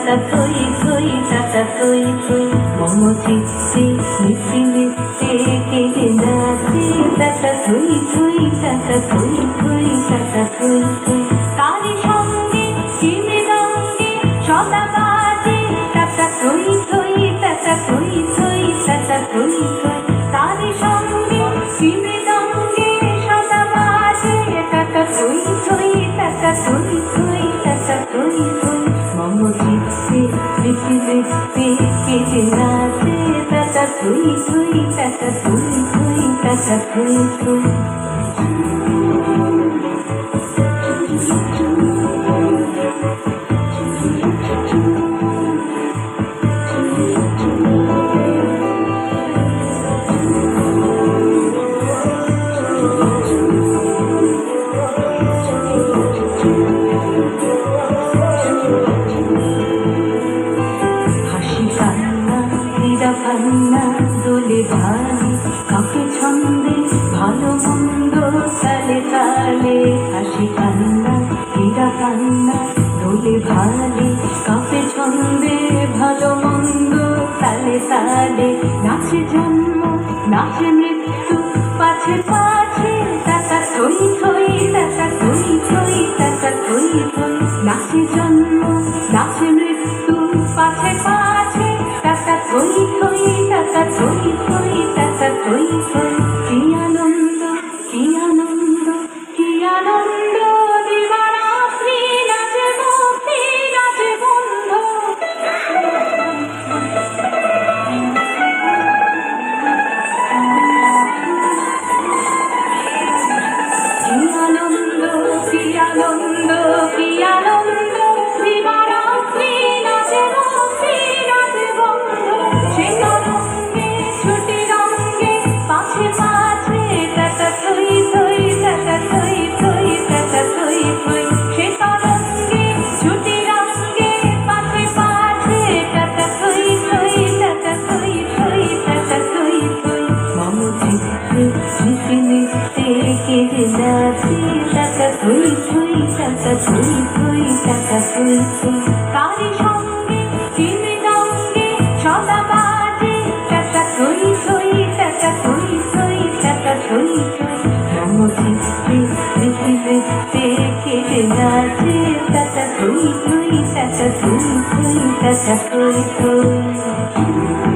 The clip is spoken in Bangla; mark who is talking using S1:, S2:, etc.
S1: টাটা থই থই টাটা থই থই মম চিত্তে নিত্যে নিত্যে কেঁদে নাচে টাটা থই থই টাটা থই থই টাটা থই থই তারি সঙ্গে কি মৃদঙ্গে সদা বাজে টাটা থই থই টাটা থই থই টাটা থই থই তারি সঙ্গে কি মৃদঙ্গে সদা বাজে টাটা থই থই টাটা থই থই টাটা থই থই মম চিত্তে নিত্যে নিত্যে কেঁদে নাচে টাটা থই থই টাটা থই থই টাটা থই থই ভান্না দোলে ধালে কাকে ছন্দে ভালো মন্দ তালে তালে হাসি কান্না হীরা কান্না দোলে ভালে কাকে ছন্দে ভালো মন্দ তালে তালে নাচে জন্ম নাচে মৃত্যু পাছে পাছে টাটা থই থই টাটা থই থই টাটা থই থই নাচে জন্ম নাচে মৃত্যু পাছে পাছে টাটা থই থই টাটা থই থই টাটা থই থই কি আনন্দ কি আনন্দ কি আনন্দ দিবারাত্রি নাচে ভক্তি নাচে বন্ধ কি আনন্দ কি আনন্দ কি আনন্দ দিবারাত্রি নাচে ভক্তি নাচে বন্ধ সে তরঙ্গে ছুটি রঙ্গে পাছে পাছে টাটা থই থই টাটা থই থই টাটা থই থই সে তরঙ্গে ছুটি রঙ্গে পাছে পাছে টাটা থই থই টাটা থই থই টাটা থই থই মম চিত্তে নিত্যে নিত্যে কেঁদে নাচে টাটা থই থই টাটা থই থই টাটা থই থই তারি সঙ্গে কি মৃদঙ্গে সদা বাজে টাটা থই থই টাটা থই থই টাটা থই থই মম চিত্তে নিত্যে নিত্যে কেঁদে নাচে টাটা থই থই টাটা থই থই টাটা থই থই